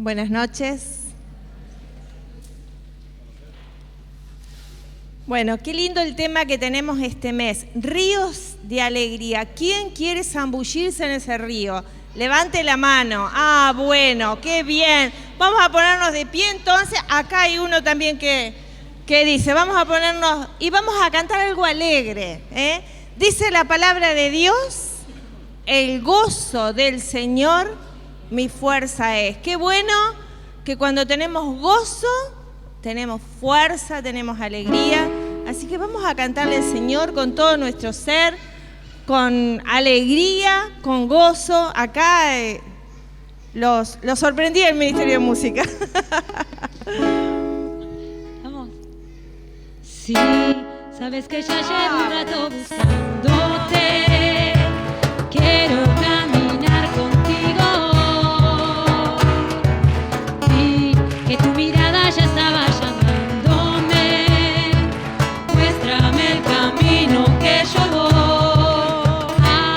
Buenas noches. Bueno, qué lindo el tema que tenemos este mes. Ríos de alegría. ¿Quién quiere zambullirse en ese río? Levante la mano. Ah, bueno, qué bien. Vamos a ponernos de pie entonces. Acá hay uno también que dice, vamos a ponernos y vamos a cantar algo alegre. Dice la palabra de Dios, el gozo del Señor mi fuerza es. Qué bueno que cuando tenemos gozo, tenemos fuerza, tenemos alegría. Así que vamos a cantarle al Señor con todo nuestro ser, con alegría, con gozo. Acá los sorprendí el Ministerio de Música. Vamos. Sí, sabes que ya llevo un rato buscándote. Quiero caminar contigo. Vi que tu mirada ya estaba llamándome. Muéstrame el camino que yo voy.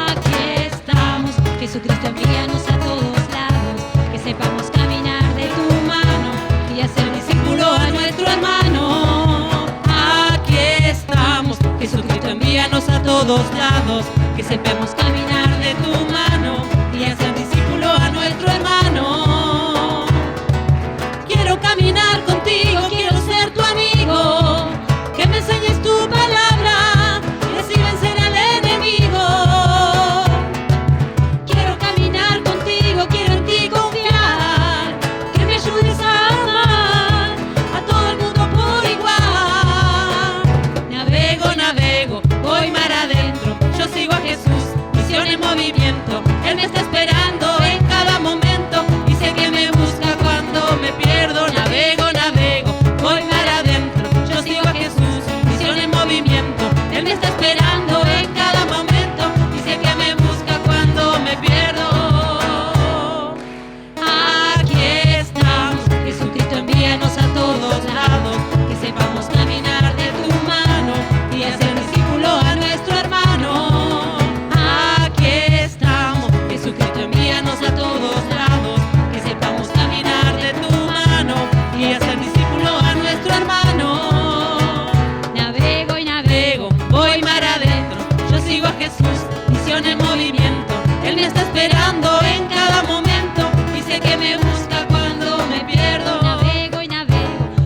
Aquí estamos, Jesucristo, envíanos a todos lados. Que sepamos caminar de tu mano y hacer discípulo a nuestro hermano. Aquí estamos, Jesucristo, envíanos a todos lados. Que sepamos caminar de tu mano y hacer discípulo a nuestro hermano. Quiero caminar contigo, quiero ser tu amigo. Que me enseñes tu palabra y así vencer al enemigo. Quiero caminar contigo, quiero en ti confiar. Que me ayudes a amar a todo el mundo por igual. Navego, voy mar adentro. Yo sigo a Jesús, misión en movimiento. Él me está esperando en cada momento y sé que me busca cuando me pierdo. Navego, voy mar adentro. Yo sigo a Jesús, misión en movimiento. Él me está esperando en cada momento y sé que me busca cuando me pierdo. Aquí estamos, Jesucristo, envíanos a todos lados. Que sepamos caminar de tu mano y hacer discípulo a nuestro hermano. Aquí estamos, Jesucristo, envíanos a todos lados. Que sepamos caminar de tu mano y hacer discípulo a nuestro hermano. Navego, voy mar adentro. Yo sigo a Jesús, misión en movimiento. Él me está esperando en cada momento y sé que me busca cuando me pierdo. Navego,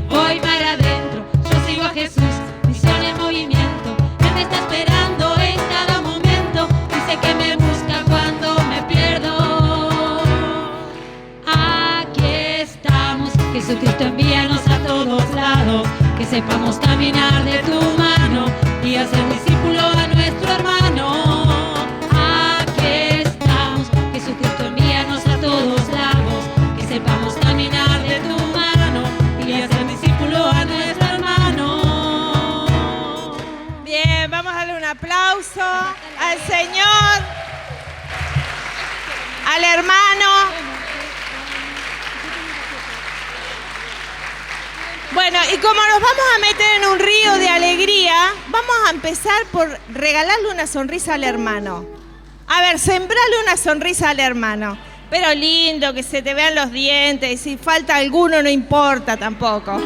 voy mar adentro. Yo sigo a Jesús, misión en movimiento. Él me está esperando en cada momento y sé que me busca cuando me pierdo. Aquí estamos, Jesucristo, envíanos a todos lados. Que sepamos caminar de tu mano y hacer discípulo a nuestro hermano. Aquí estamos, Jesucristo, envíanos a todos lados. Que sepamos caminar de tu mano y hacer discípulo a nuestro hermano. Bien, vamos a darle un aplauso al Señor, al hermano. Bueno, y como nos vamos a meter en un río de alegría, vamos a empezar por regalarle una sonrisa al hermano. A ver, sembrale una sonrisa al hermano. Pero lindo, que se te vean los dientes, y si falta alguno no importa tampoco.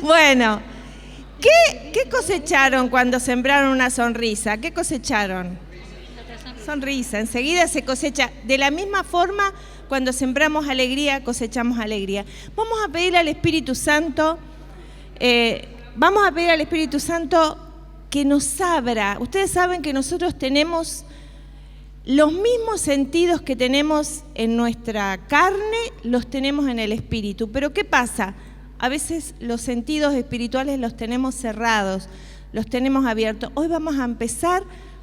Bueno, ¿qué cosecharon cuando sembraron una sonrisa? ¿Qué cosecharon? Sonrisa, enseguida se cosecha. De la misma forma, cuando sembramos alegría, cosechamos alegría. Vamos a pedirle al Espíritu Santo, que nos abra. Ustedes saben que nosotros tenemos los mismos sentidos que tenemos en nuestra carne, los tenemos en el Espíritu. Pero ¿qué pasa? A veces los sentidos espirituales los tenemos cerrados, los tenemos abiertos. Hoy vamos a empezar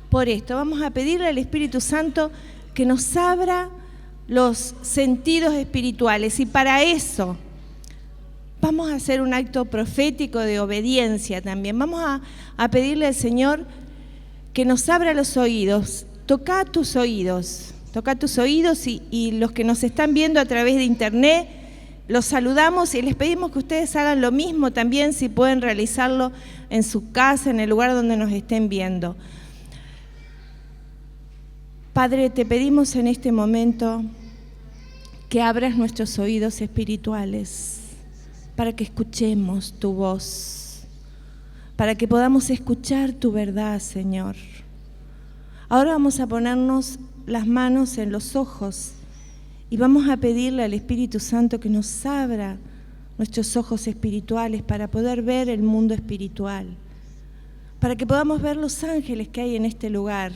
por esto. Vamos a pedirle al Espíritu Santo que nos abra los sentidos espirituales. Y para eso vamos a hacer un acto profético de obediencia también. Vamos a pedirle al Señor que nos abra los oídos. Toca tus oídos y los que nos están viendo a través de internet, los saludamos y les pedimos que ustedes hagan lo mismo también, si pueden realizarlo en su casa, en el lugar donde nos estén viendo. Padre, te pedimos en este momento que abras nuestros oídos espirituales para que escuchemos tu voz, para que podamos escuchar tu verdad, Señor. Ahora vamos a ponernos las manos en los ojos y vamos a pedirle al Espíritu Santo que nos abra nuestros ojos espirituales para poder ver el mundo espiritual, para que podamos ver los ángeles que hay en este lugar,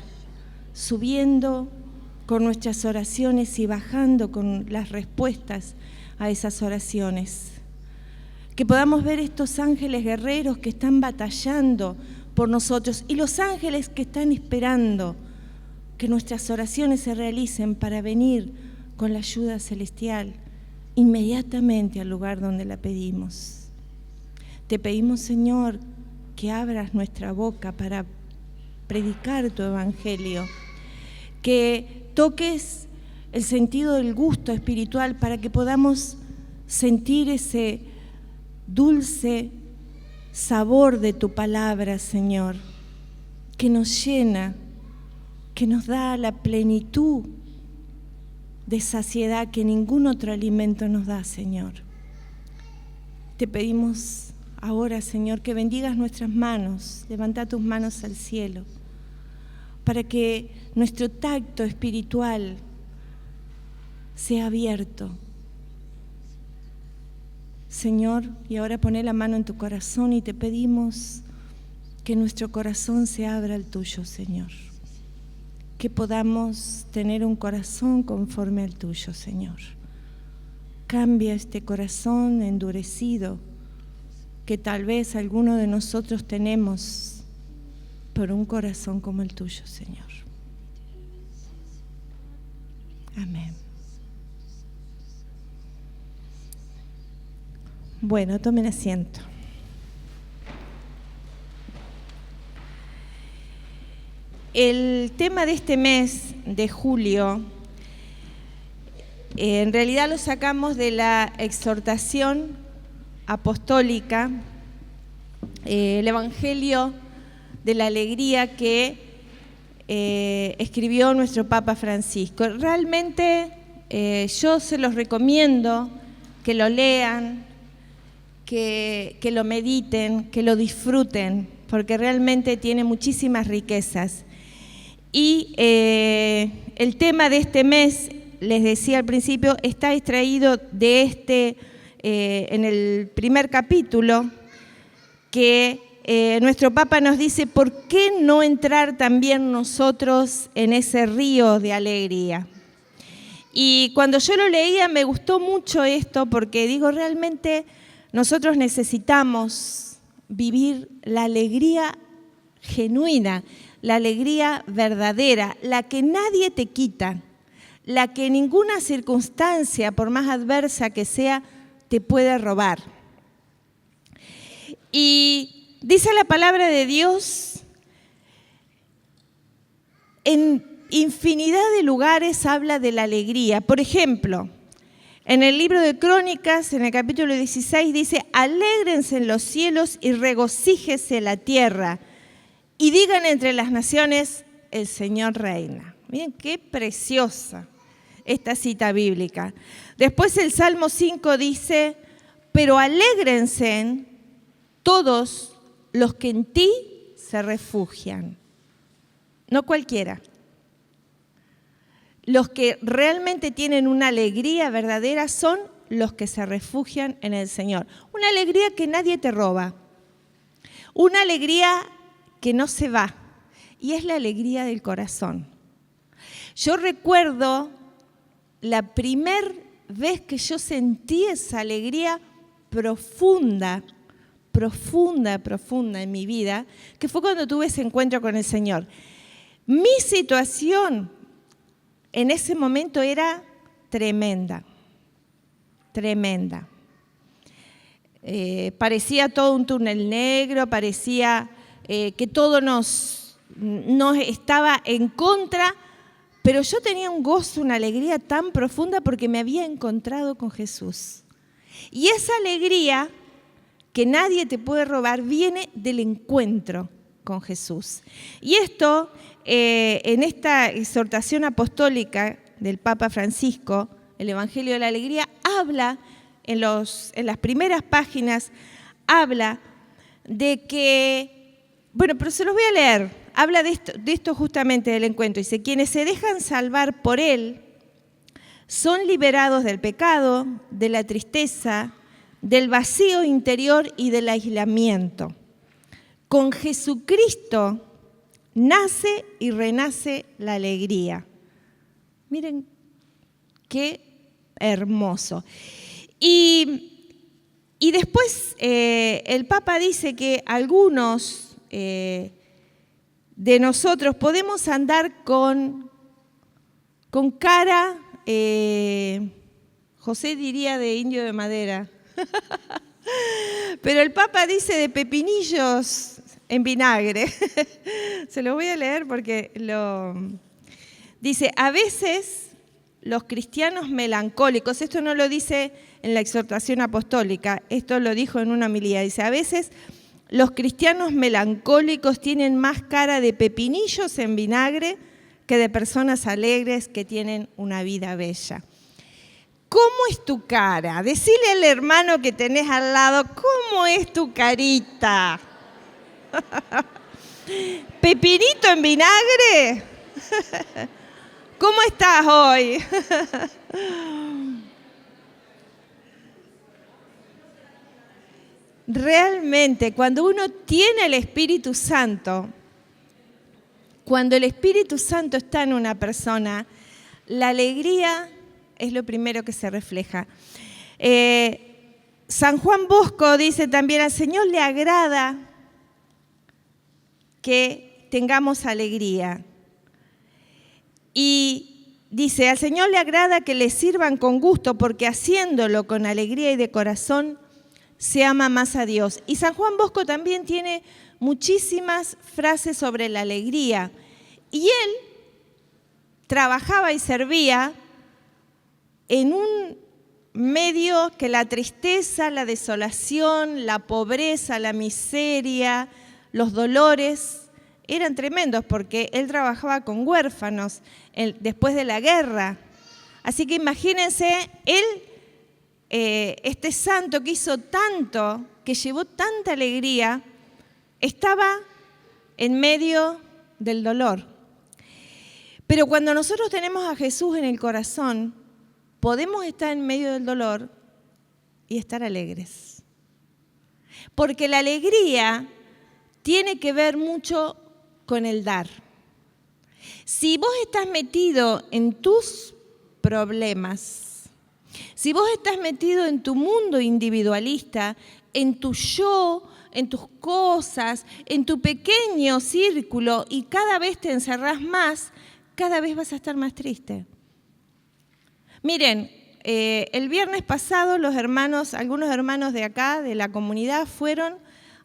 subiendo con nuestras oraciones y bajando con las respuestas a esas oraciones. Que podamos ver estos ángeles guerreros que están batallando por nosotros y los ángeles que están esperando que nuestras oraciones se realicen para venir con la ayuda celestial inmediatamente al lugar donde la pedimos. Te pedimos, Señor, que abras nuestra boca para predicar tu evangelio, que toques el sentido del gusto espiritual para que podamos sentir ese dulce sabor de tu palabra, Señor, que nos llena, que nos da la plenitud de saciedad que ningún otro alimento nos da, Señor. Te pedimos ahora, Señor, que bendigas nuestras manos, levanta tus manos al cielo, para que nuestro tacto espiritual sea abierto. Señor, y ahora poné la mano en tu corazón y te pedimos que nuestro corazón se abra al tuyo, Señor. Que podamos tener un corazón conforme al tuyo, Señor. Cambia este corazón endurecido que tal vez alguno de nosotros tenemos por un corazón como el tuyo, Señor. Amén. Bueno, tomen asiento. El tema de este mes de julio, en realidad lo sacamos de la exhortación apostólica, el Evangelio de la Alegría que escribió nuestro Papa Francisco. Realmente yo se los recomiendo que lo lean, que lo mediten, que lo disfruten, porque realmente tiene muchísimas riquezas. Y el tema de este mes, les decía al principio, está extraído de en el primer capítulo, que nuestro Papa nos dice, ¿por qué no entrar también nosotros en ese río de alegría? Y cuando yo lo leía me gustó mucho esto, porque digo, realmente nosotros necesitamos vivir la alegría genuina, la alegría verdadera, la que nadie te quita, la que ninguna circunstancia, por más adversa que sea, te puede robar. Y dice la palabra de Dios, en infinidad de lugares habla de la alegría. Por ejemplo, en el libro de Crónicas, en el capítulo 16, dice, alégrense en los cielos y regocíjese la tierra, y digan entre las naciones, el Señor reina. Miren qué preciosa esta cita bíblica. Después el Salmo 5 dice, pero alégrense todos los que en ti se refugian. No cualquiera. Los que realmente tienen una alegría verdadera son los que se refugian en el Señor. Una alegría que nadie te roba. Una alegría que no se va. Y es la alegría del corazón. Yo recuerdo la primera vez que yo sentí esa alegría profunda en mi vida, que fue cuando tuve ese encuentro con el Señor. Mi situación en ese momento era tremenda. Parecía todo un túnel negro, parecía que todo nos estaba en contra, pero yo tenía un gozo, una alegría tan profunda porque me había encontrado con Jesús. Y esa alegría que nadie te puede robar viene del encuentro con Jesús. Y esto, en esta exhortación apostólica del Papa Francisco, el Evangelio de la Alegría, habla, en las primeras páginas, habla de que, bueno, pero se los voy a leer, habla de esto justamente del encuentro. Dice, quienes se dejan salvar por Él son liberados del pecado, de la tristeza, del vacío interior y del aislamiento. Con Jesucristo nace y renace la alegría. Miren qué hermoso. Y después el Papa dice que algunos de nosotros podemos andar con cara, José diría de indio de madera, pero el Papa dice de pepinillos en vinagre. Se lo voy a leer porque dice, a veces los cristianos melancólicos, esto no lo dice en la exhortación apostólica, esto lo dijo en una homilía, dice, a veces los cristianos melancólicos tienen más cara de pepinillos en vinagre que de personas alegres que tienen una vida bella. ¿Cómo es tu cara? Decile al hermano que tenés al lado, ¿cómo es tu carita? ¿Pepinito en vinagre? ¿Cómo estás hoy? Realmente, cuando uno tiene el Espíritu Santo, cuando el Espíritu Santo está en una persona, la alegría es lo primero que se refleja. San Juan Bosco dice también, al Señor le agrada que tengamos alegría. Y dice, al Señor le agrada que le sirvan con gusto, porque haciéndolo con alegría y de corazón, se ama más a Dios. Y San Juan Bosco también tiene muchísimas frases sobre la alegría. Y él trabajaba y servía en un medio que la tristeza, la desolación, la pobreza, la miseria, los dolores eran tremendos, porque él trabajaba con huérfanos después de la guerra. Así que imagínense, él, este santo que hizo tanto, que llevó tanta alegría, estaba en medio del dolor. Pero cuando nosotros tenemos a Jesús en el corazón, podemos estar en medio del dolor y estar alegres. Porque la alegría tiene que ver mucho con el dar. Si vos estás metido en tus problemas, si vos estás metido en tu mundo individualista, en tu yo, en tus cosas, en tu pequeño círculo, y cada vez te encerrás más, cada vez vas a estar más triste. Miren, el viernes pasado algunos hermanos de acá, de la comunidad, fueron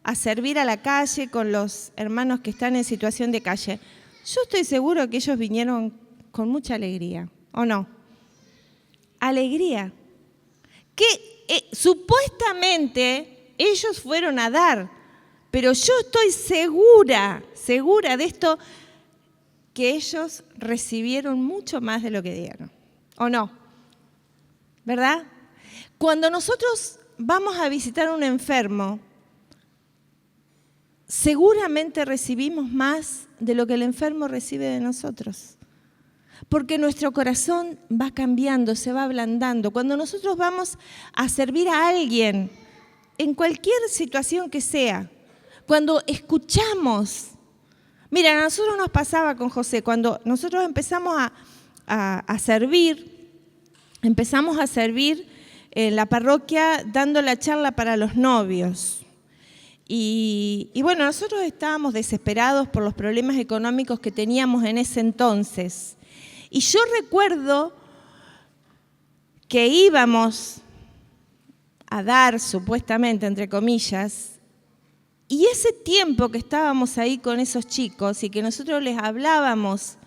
a servir a la calle con los hermanos que están en situación de calle. Yo estoy seguro que ellos vinieron con mucha alegría, ¿o no? Alegría. Que supuestamente ellos fueron a dar, pero yo estoy segura de esto, que ellos recibieron mucho más de lo que dieron, ¿o no? ¿Verdad? Cuando nosotros vamos a visitar a un enfermo, seguramente recibimos más de lo que el enfermo recibe de nosotros. Porque nuestro corazón va cambiando, se va ablandando. Cuando nosotros vamos a servir a alguien, en cualquier situación que sea, cuando escuchamos. Mira, a nosotros nos pasaba con José, cuando nosotros empezamos a servir en la parroquia dando la charla para los novios. Y bueno, nosotros estábamos desesperados por los problemas económicos que teníamos en ese entonces. Y yo recuerdo que íbamos a dar, supuestamente, entre comillas, y ese tiempo que estábamos ahí con esos chicos y que nosotros les hablábamos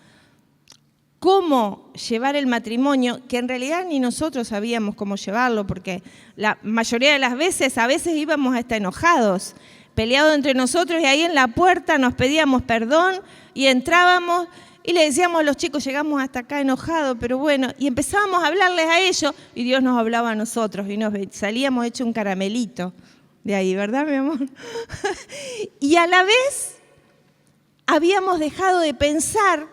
cómo llevar el matrimonio, que en realidad ni nosotros sabíamos cómo llevarlo, porque la mayoría de las veces, a veces íbamos hasta enojados, peleado entre nosotros y ahí en la puerta nos pedíamos perdón y entrábamos y le decíamos a los chicos, llegamos hasta acá enojados, pero bueno, y empezábamos a hablarles a ellos y Dios nos hablaba a nosotros y nos salíamos hecho un caramelito de ahí, ¿verdad, mi amor? Y a la vez habíamos dejado de pensar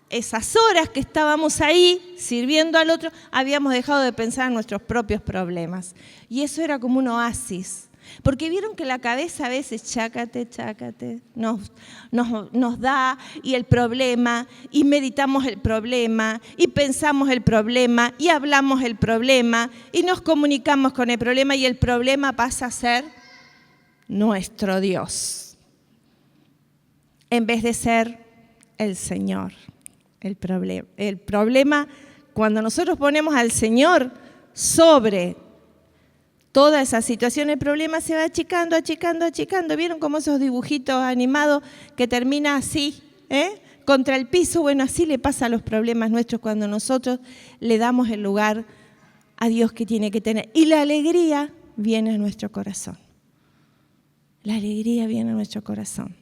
esas horas que estábamos ahí sirviendo al otro, habíamos dejado de pensar en nuestros propios problemas. Y eso era como un oasis. Porque vieron que la cabeza a veces, chácate, nos da y el problema, y meditamos el problema, y pensamos el problema, y hablamos el problema, y nos comunicamos con el problema, y el problema pasa a ser nuestro Dios, en vez de ser el Señor. El problema, cuando nosotros ponemos al Señor sobre toda esa situación, el problema se va achicando. ¿Vieron cómo esos dibujitos animados que termina así, contra el piso? Bueno, así le pasa a los problemas nuestros cuando nosotros le damos el lugar a Dios que tiene que tener. Y la alegría viene a nuestro corazón. La alegría viene a nuestro corazón.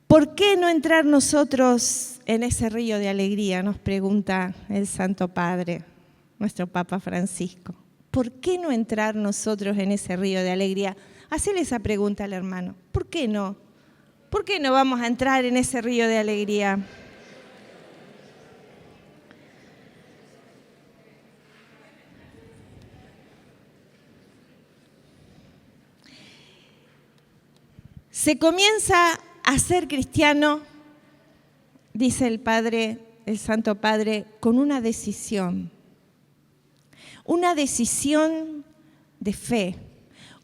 ¿Por qué no entrar nosotros en ese río de alegría? Nos pregunta el Santo Padre, nuestro Papa Francisco. ¿Por qué no entrar nosotros en ese río de alegría? Hacele esa pregunta al hermano. ¿Por qué no? ¿Por qué no vamos a entrar en ese río de alegría? Se comienza a ser cristiano, dice el Padre, el Santo Padre, con una decisión de fe,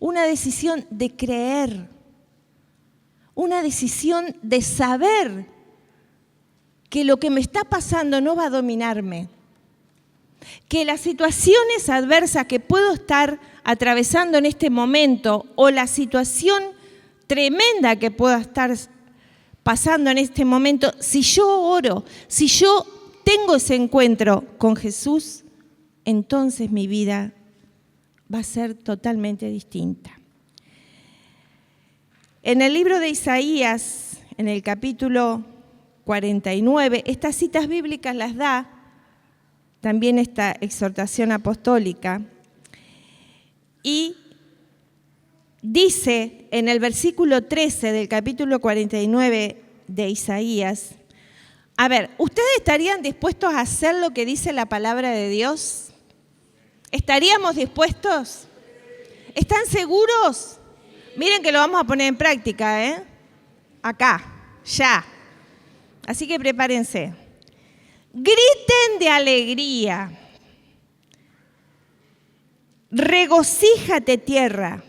una decisión de creer, una decisión de saber que lo que me está pasando no va a dominarme, que las situaciones adversas que puedo estar atravesando en este momento o la situación tremenda que pueda estar pasando en este momento, si yo oro, si yo tengo ese encuentro con Jesús, entonces mi vida va a ser totalmente distinta. En el libro de Isaías, en el capítulo 49, estas citas bíblicas las da también esta exhortación apostólica y dice en el versículo 13 del capítulo 49 de Isaías, a ver, ¿ustedes estarían dispuestos a hacer lo que dice la palabra de Dios? ¿Estaríamos dispuestos? ¿Están seguros? Miren que lo vamos a poner en práctica, acá, ya. Así que prepárense. Griten de alegría. Regocíjate, tierra.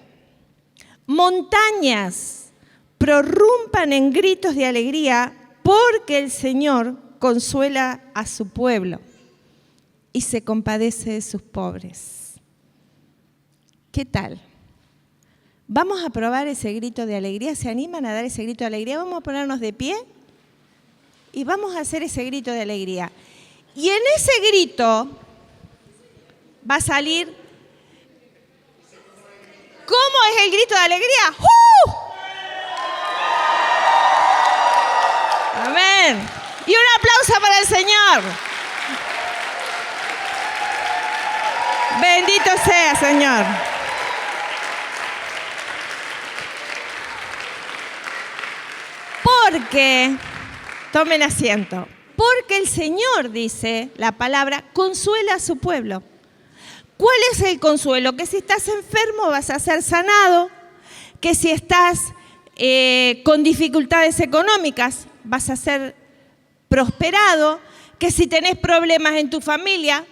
Montañas, prorrumpan en gritos de alegría porque el Señor consuela a su pueblo y se compadece de sus pobres. ¿Qué tal? Vamos a probar ese grito de alegría. ¿Se animan a dar ese grito de alegría? Vamos a ponernos de pie y vamos a hacer ese grito de alegría. Y en ese grito va a salir... ¿Cómo es el grito de alegría? ¡Uh! Amén. Y un aplauso para el Señor. Bendito sea, Señor. Porque, tomen asiento, porque el Señor, dice la palabra, consuela a su pueblo. ¿Cuál es el consuelo? Que si estás enfermo vas a ser sanado, que si estás con dificultades económicas vas a ser prosperado, que si tenés problemas en tu familia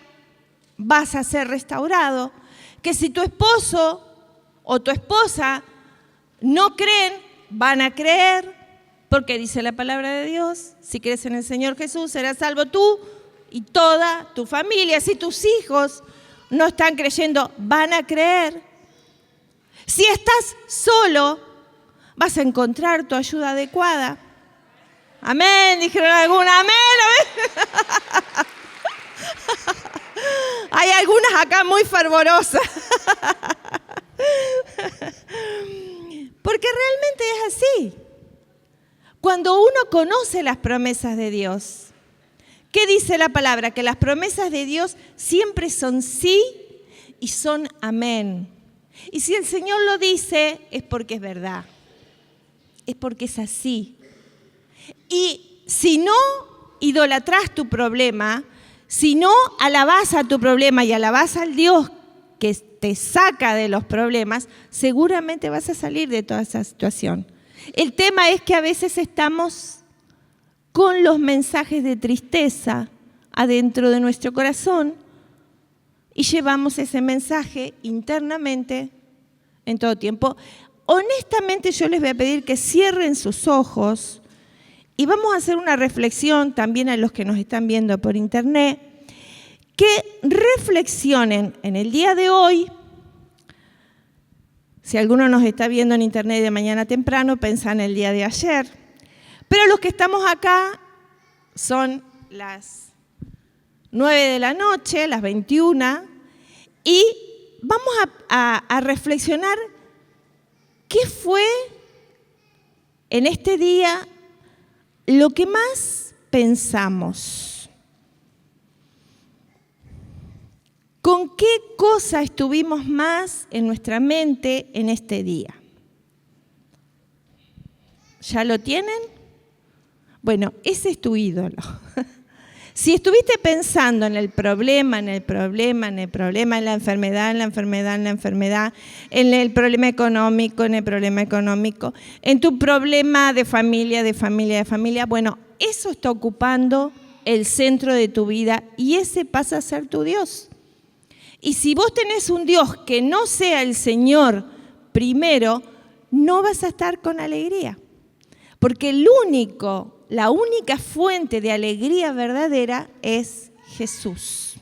vas a ser restaurado, que si tu esposo o tu esposa no creen, van a creer, porque dice la palabra de Dios, si crees en el Señor Jesús serás salvo tú y toda tu familia. Si tus hijos no están creyendo, van a creer. Si estás solo, vas a encontrar tu ayuda adecuada. Amén, dijeron algunas, amén, amén. Hay algunas acá muy fervorosas. Cuando uno conoce las promesas de Dios, ¿qué dice la palabra? Que las promesas de Dios siempre son sí y son amén. Y si el Señor lo dice, es porque es verdad. Es porque es así. Y si no idolatrás tu problema, si no alabás a tu problema y alabás al Dios que te saca de los problemas, seguramente vas a salir de toda esa situación. El tema es que a veces estamos con los mensajes de tristeza adentro de nuestro corazón y llevamos ese mensaje internamente en todo tiempo. Honestamente, yo les voy a pedir que cierren sus ojos y vamos a hacer una reflexión también a los que nos están viendo por internet, que reflexionen en el día de hoy. Si alguno nos está viendo en internet de mañana temprano, pensá en el día de ayer. Pero los que estamos acá son las 9 de la noche, las 21, y vamos a reflexionar qué fue en este día lo que más pensamos. ¿Con qué cosa estuvimos más en nuestra mente en este día? ¿Ya lo tienen? Bueno, ese es tu ídolo. Si estuviste pensando en el problema, en la enfermedad, en el problema económico, en tu problema de familia, bueno, eso está ocupando el centro de tu vida y ese pasa a ser tu Dios. Y si vos tenés un Dios que no sea el Señor primero, no vas a estar con alegría. Porque la única fuente de alegría verdadera es Jesús.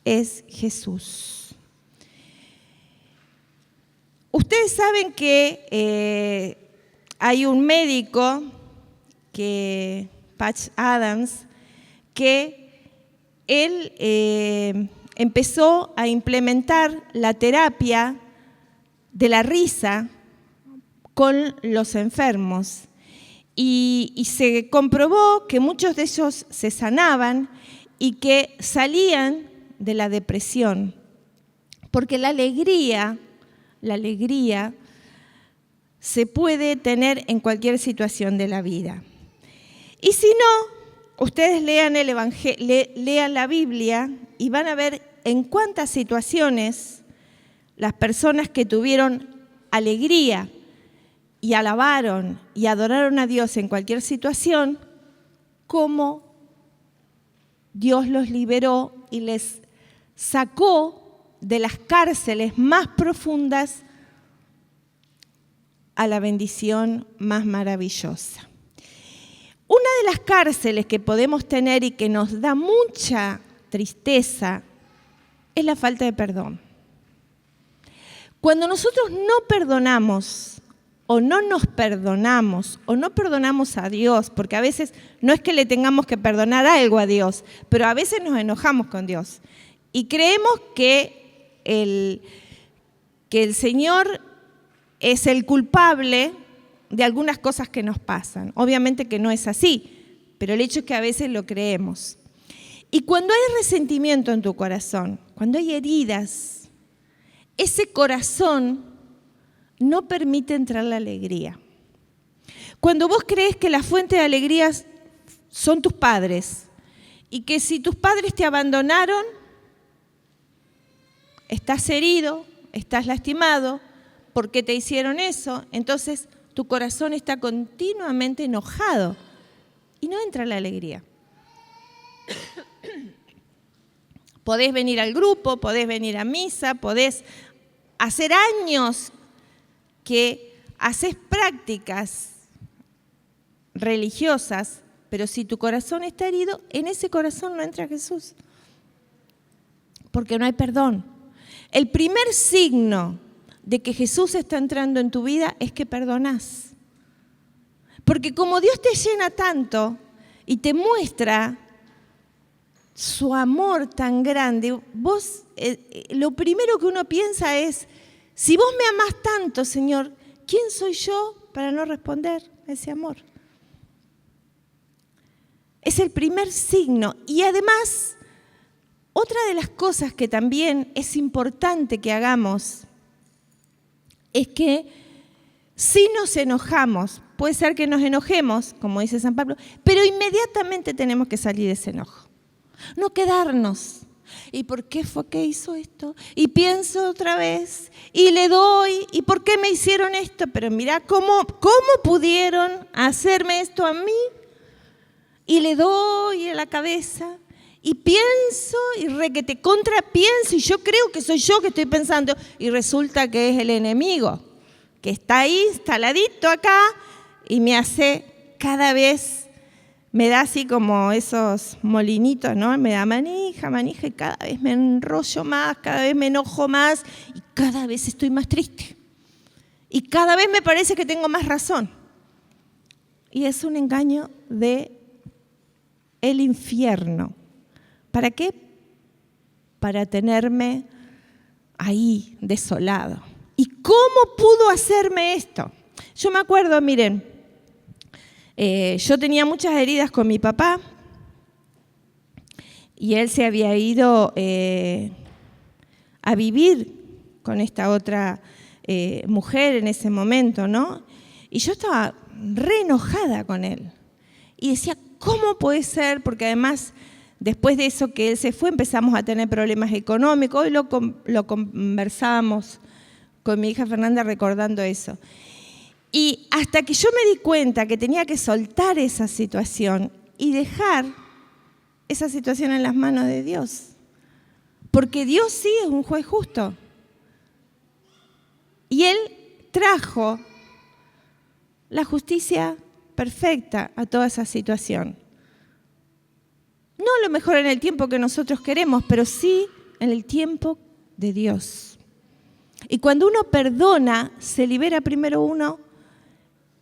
Es Jesús. Ustedes saben que hay un médico, Patch Adams, que él empezó a implementar la terapia de la risa con los enfermos. Y se comprobó que muchos de ellos se sanaban y que salían de la depresión. Porque la alegría se puede tener en cualquier situación de la vida. Y si no, ustedes lean lean la Biblia y van a ver en cuántas situaciones las personas que tuvieron alegría y alabaron y adoraron a Dios en cualquier situación, cómo Dios los liberó y les sacó de las cárceles más profundas a la bendición más maravillosa. Una de las cárceles que podemos tener y que nos da mucha tristeza es la falta de perdón. Cuando nosotros no perdonamos o no nos perdonamos o no perdonamos a Dios, porque a veces no es que le tengamos que perdonar algo a Dios, pero a veces nos enojamos con Dios y creemos que el Señor es el culpable de algunas cosas que nos pasan. Obviamente que no es así, pero el hecho es que a veces lo creemos. Y cuando hay resentimiento en tu corazón, cuando hay heridas, ese corazón no permite entrar la alegría. Cuando vos crees que la fuente de alegría son tus padres y que si tus padres te abandonaron, estás herido, estás lastimado, ¿por qué te hicieron eso? Entonces tu corazón está continuamente enojado y no entra la alegría. Podés venir al grupo, podés venir a misa, podés hacer años que haces prácticas religiosas, pero si tu corazón está herido, en ese corazón no entra Jesús, porque no hay perdón. El primer signo de que Jesús está entrando en tu vida es que perdonás. Porque como Dios te llena tanto y te muestra su amor tan grande, vos lo primero que uno piensa es, si vos me amás tanto, Señor, ¿quién soy yo para no responder a ese amor? Es el primer signo. Y además, otra de las cosas que también es importante que hagamos es que si nos enojamos, puede ser que nos enojemos, como dice San Pablo, pero inmediatamente tenemos que salir de ese enojo. No quedarnos. ¿Y por qué fue que hizo esto? Y pienso otra vez, y le doy, ¿y por qué me hicieron esto? Pero mira, ¿cómo pudieron hacerme esto a mí? Y le doy a la cabeza, y pienso, y requete contrapienso, y yo creo que soy yo que estoy pensando, y resulta que es el enemigo, que está ahí, instaladito acá, y me hace cada vez... Me da así como esos molinitos, ¿no? Me da manija, y cada vez me enrollo más, cada vez me enojo más y cada vez estoy más triste. Y cada vez me parece que tengo más razón. Y es un engaño del infierno. ¿Para qué? Para tenerme ahí, desolado. ¿Y cómo pudo hacerme esto? Yo me acuerdo, miren, yo tenía muchas heridas con mi papá y él se había ido a vivir con esta otra mujer en ese momento, ¿no? Y yo estaba re enojada con él y decía, ¿cómo puede ser? Porque además, después de eso que él se fue, empezamos a tener problemas económicos. Hoy lo conversábamos con mi hija Fernanda recordando eso. Y hasta que yo me di cuenta que tenía que soltar esa situación y dejar esa situación en las manos de Dios. Porque Dios sí es un juez justo. Y Él trajo la justicia perfecta a toda esa situación. No a lo mejor en el tiempo que nosotros queremos, pero sí en el tiempo de Dios. Y cuando uno perdona, se libera primero uno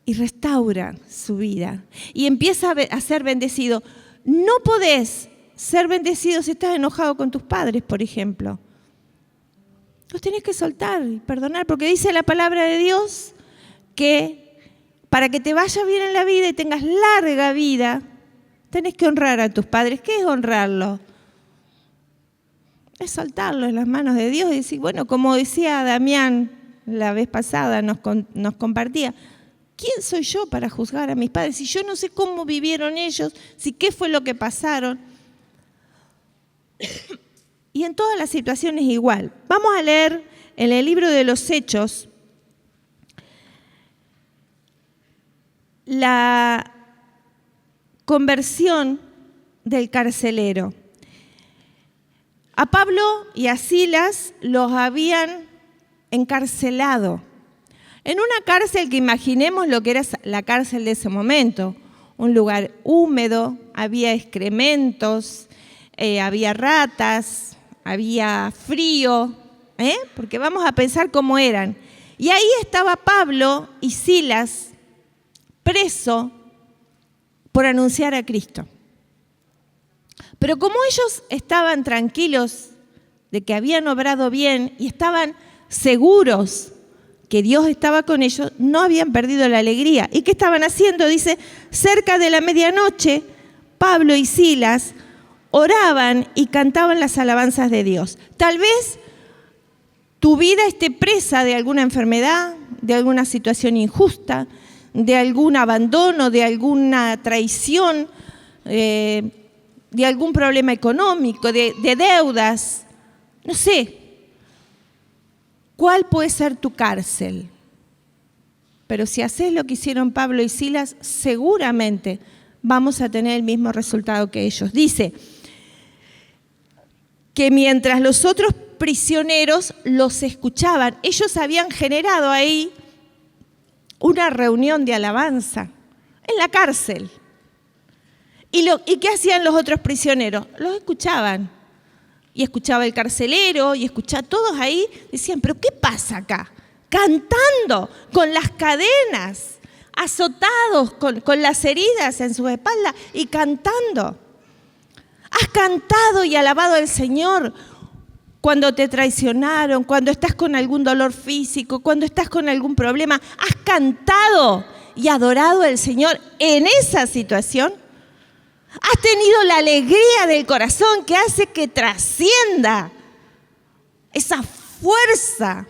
y restaura su vida. Y empieza a ser bendecido. No podés ser bendecido si estás enojado con tus padres, por ejemplo. Los tenés que soltar y perdonar, porque dice la palabra de Dios que para que te vaya bien en la vida y tengas larga vida, tenés que honrar a tus padres. ¿Qué es honrarlos? Es soltarlo en las manos de Dios y decir, bueno, como decía Damián la vez pasada, nos compartía, ¿quién soy yo para juzgar a mis padres? Si yo no sé cómo vivieron ellos, si qué fue lo que pasaron. Y en todas las situaciones igual. Vamos a leer en el libro de los Hechos la conversión del carcelero. A Pablo y a Silas los habían encarcelado en una cárcel que imaginemos lo que era la cárcel de ese momento, un lugar húmedo, había excrementos, había ratas, había frío, porque vamos a pensar cómo eran. Y ahí estaba Pablo y Silas preso por anunciar a Cristo. Pero como ellos estaban tranquilos de que habían obrado bien y estaban seguros que Dios estaba con ellos, no habían perdido la alegría. ¿Y qué estaban haciendo? Dice, cerca de la medianoche, Pablo y Silas oraban y cantaban las alabanzas de Dios. Tal vez tu vida esté presa de alguna enfermedad, de alguna situación injusta, de algún abandono, de alguna traición, de algún problema económico, de deudas, no sé. ¿Cuál puede ser tu cárcel? Pero si haces lo que hicieron Pablo y Silas, seguramente vamos a tener el mismo resultado que ellos. Dice que mientras los otros prisioneros los escuchaban, ellos habían generado ahí una reunión de alabanza en la cárcel. ¿Y qué hacían los otros prisioneros? Los escuchaban. Y escuchaba el carcelero, y escuchaba todos ahí, decían, ¿pero qué pasa acá? Cantando, con las cadenas, azotados, con las heridas en sus espaldas, y cantando. Has cantado y alabado al Señor cuando te traicionaron, cuando estás con algún dolor físico, cuando estás con algún problema. Has cantado y adorado al Señor en esa situación. Has tenido la alegría del corazón que hace que trascienda esa fuerza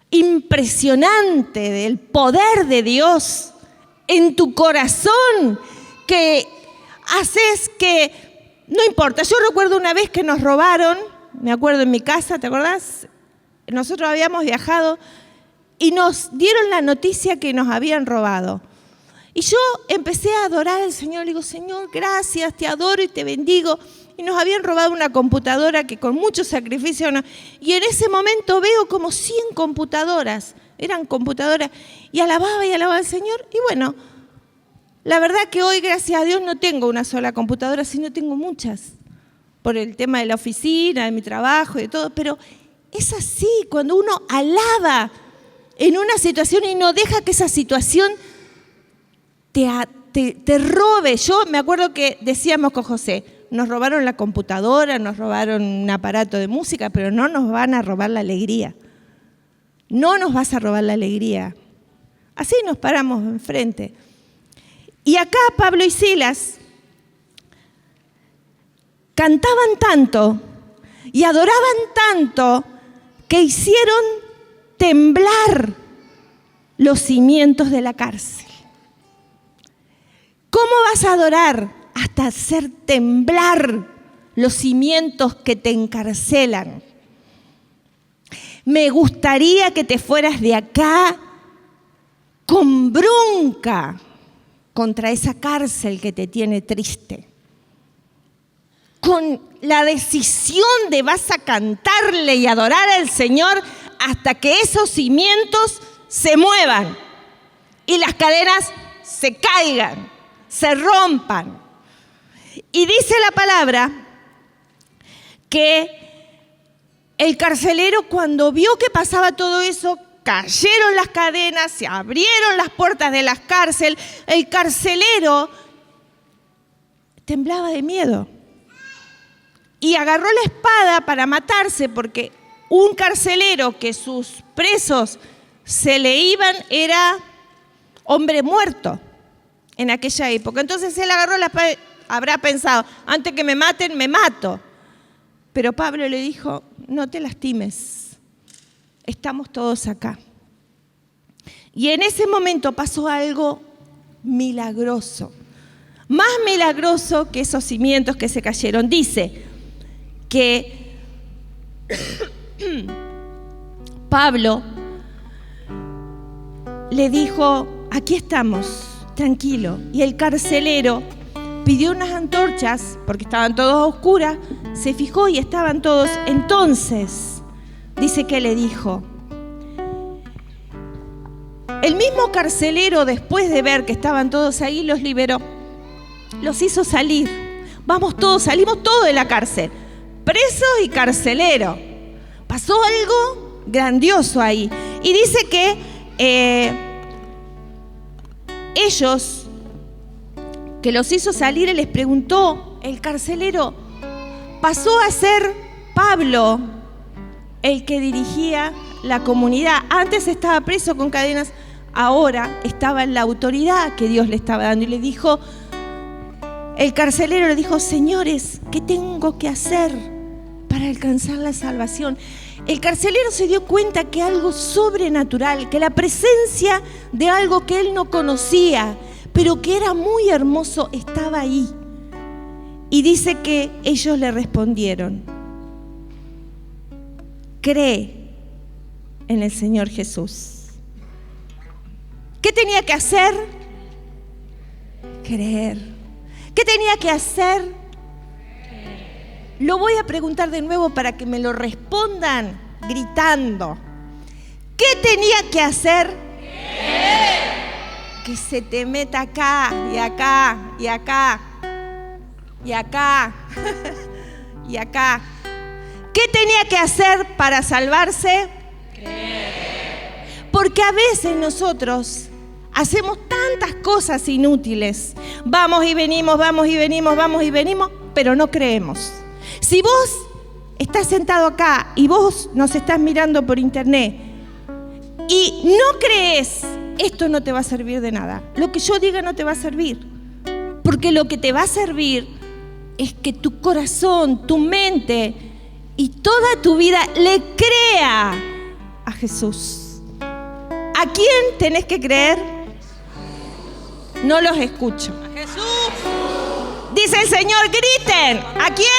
impresionante del poder de Dios en tu corazón, que haces que, no importa. Yo recuerdo una vez que nos robaron, me acuerdo en mi casa, ¿te acordás? Nosotros habíamos viajado y nos dieron la noticia que nos habían robado. Y yo empecé a adorar al Señor, le digo, Señor, gracias, te adoro y te bendigo. Y nos habían robado una computadora que con mucho sacrificio, y en ese momento veo como 100 computadoras, eran computadoras, y alababa al Señor. Y bueno, la verdad que hoy, gracias a Dios, no tengo una sola computadora, sino tengo muchas, por el tema de la oficina, de mi trabajo y de todo. Pero es así, cuando uno alaba en una situación y no deja que esa situación te robe. Yo me acuerdo que decíamos con José, nos robaron la computadora, nos robaron un aparato de música, pero no nos van a robar la alegría. No nos vas a robar la alegría. Así nos paramos enfrente. Y acá Pablo y Silas cantaban tanto y adoraban tanto que hicieron temblar los cimientos de la cárcel. ¿Cómo vas a adorar hasta hacer temblar los cimientos que te encarcelan? Me gustaría que te fueras de acá con bronca contra esa cárcel que te tiene triste, con la decisión de vas a cantarle y adorar al Señor hasta que esos cimientos se muevan y las cadenas se caigan, se rompan. Y dice la palabra que el carcelero, cuando vio que pasaba todo eso, cayeron las cadenas, se abrieron las puertas de la cárcel. El carcelero temblaba de miedo y agarró la espada para matarse, porque un carcelero que sus presos se le iban era hombre muerto en aquella época. Entonces él agarró la espada, habrá pensado, antes que me maten, me mato. Pero Pablo le dijo, no te lastimes, estamos todos acá. Y en ese momento pasó algo milagroso, más milagroso que esos cimientos que se cayeron. Dice que Pablo le dijo, aquí estamos, tranquilo. Y el carcelero pidió unas antorchas, porque estaban todos a oscuras, se fijó y estaban todos. Entonces, dice que le dijo, el mismo carcelero, después de ver que estaban todos ahí, los liberó, los hizo salir. Vamos todos, salimos todos de la cárcel, presos y carcelero. Pasó algo grandioso ahí. Y dice que ellos, que los hizo salir, y les preguntó, el carcelero pasó a ser Pablo el que dirigía la comunidad. Antes estaba preso con cadenas, ahora estaba en la autoridad que Dios le estaba dando. Y le dijo, el carcelero le dijo, señores, ¿qué tengo que hacer para alcanzar la salvación? El carcelero se dio cuenta que algo sobrenatural, que la presencia de algo que él no conocía, pero que era muy hermoso, estaba ahí. Y dice que ellos le respondieron, cree en el Señor Jesús. ¿Qué tenía que hacer? Creer. ¿Qué tenía que hacer? Lo voy a preguntar de nuevo para que me lo respondan gritando. ¿Qué tenía que hacer? Que se te meta acá y acá y acá y acá y acá. ¿Qué tenía que hacer para salvarse? Porque a veces nosotros hacemos tantas cosas inútiles. Vamos y venimos, vamos y venimos, vamos y venimos, pero no creemos. Si vos estás sentado acá y vos nos estás mirando por internet y no crees, esto no te va a servir de nada. Lo que yo diga no te va a servir. Porque lo que te va a servir es que tu corazón, tu mente y toda tu vida le crea a Jesús. ¿A quién tenés que creer? No los escucho. A Jesús. Dice el Señor, griten. ¿A quién?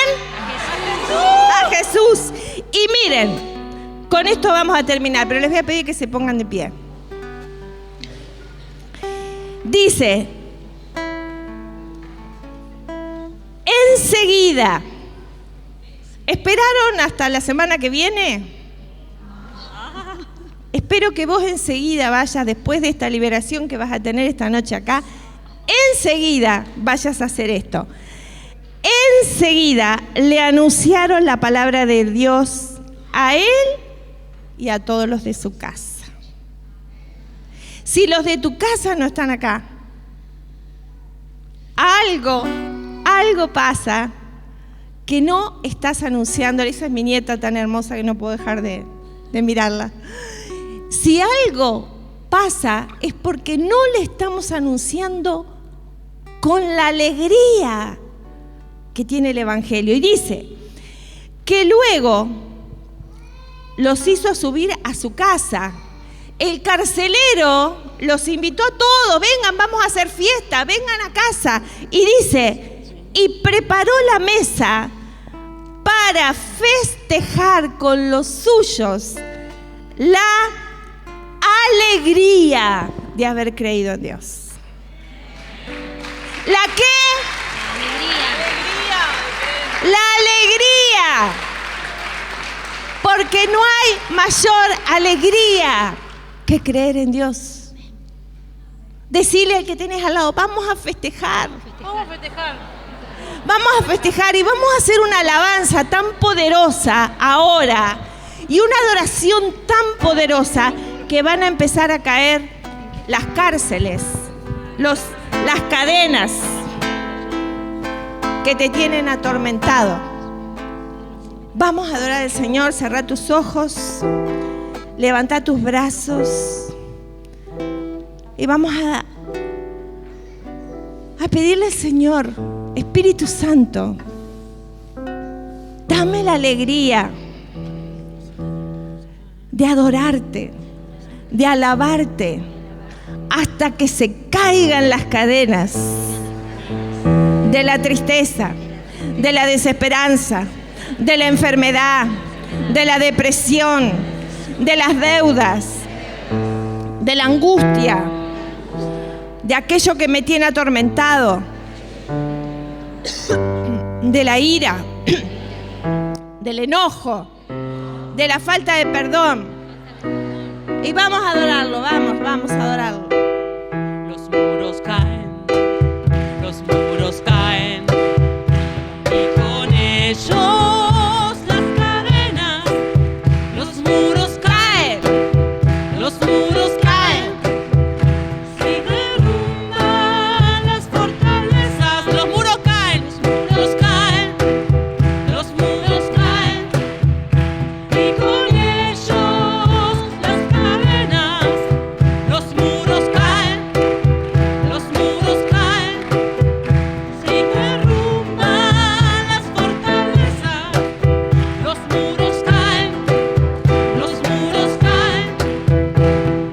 A Jesús. Y miren, con esto vamos a terminar, pero les voy a pedir que se pongan de pie. Dice, enseguida. ¿Esperaron hasta la semana que viene? Espero que vos enseguida vayas, después de esta liberación que vas a tener esta noche acá, enseguida vayas a hacer esto. Enseguida le anunciaron la palabra de Dios a él y a todos los de su casa. Si los de tu casa no están acá, algo pasa que no estás anunciando. Esa es mi nieta tan hermosa que no puedo dejar de mirarla. Si algo pasa es porque no le estamos anunciando con la alegría que tiene el Evangelio. Y dice que luego los hizo subir a su casa. El carcelero los invitó a todos, vengan, vamos a hacer fiesta, vengan a casa. Y dice, y preparó la mesa para festejar con los suyos la alegría de haber creído en Dios. ¿La qué? La alegría. Porque no hay mayor alegría que creer en Dios. Decile al que tenés al lado, vamos a festejar. Vamos a festejar. Vamos a festejar y vamos a hacer una alabanza tan poderosa ahora y una adoración tan poderosa que van a empezar a caer las cárceles, las cadenas que te tienen atormentado. Vamos a adorar al Señor, cerrá tus ojos, levantá tus brazos y vamos a pedirle al Señor, Espíritu Santo, dame la alegría de adorarte, de alabarte, hasta que se caigan las cadenas de la tristeza, de la desesperanza, de la enfermedad, de la depresión, de las deudas, de la angustia, de aquello que me tiene atormentado, de la ira, del enojo, de la falta de perdón. Y vamos a adorarlo, vamos a adorarlo. Los muros caen, y con ellos las cadenas. Los muros caen, se derrumban las fortalezas. Los muros caen, y con ellos las cadenas. Los muros caen, se derrumban las fortalezas. Los muros caen,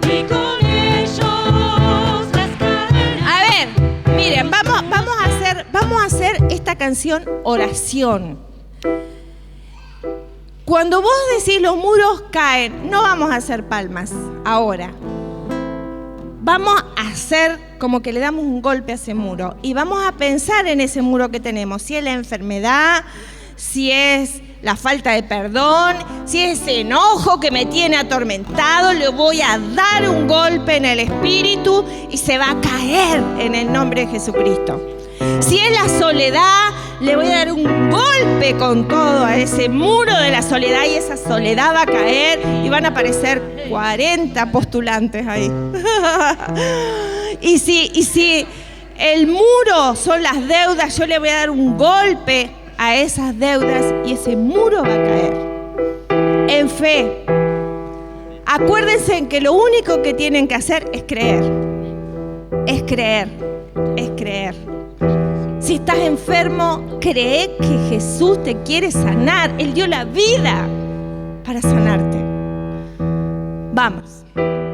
y con ellos las cadenas. A ver, miren, vamos a hacer esta canción oración. Cuando vos decís los muros caen, no vamos a hacer palmas ahora. Vamos a hacer como que le damos un golpe a ese muro y vamos a pensar en ese muro que tenemos, si es la enfermedad, si es la falta de perdón, si es ese enojo que me tiene atormentado, le voy a dar un golpe en el espíritu y se va a caer en el nombre de Jesucristo. Si es la soledad, le voy a dar un golpe con todo a ese muro de la soledad y esa soledad va a caer y van a aparecer 40 postulantes ahí. Y si el muro son las deudas, yo le voy a dar un golpe a esas deudas y ese muro va a caer. En fe. Acuérdense en que lo único que tienen que hacer es creer. Es creer. Es creer. Si estás enfermo, cree que Jesús te quiere sanar. Él dio la vida para sanarte. Vamos,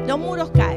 los muros caen.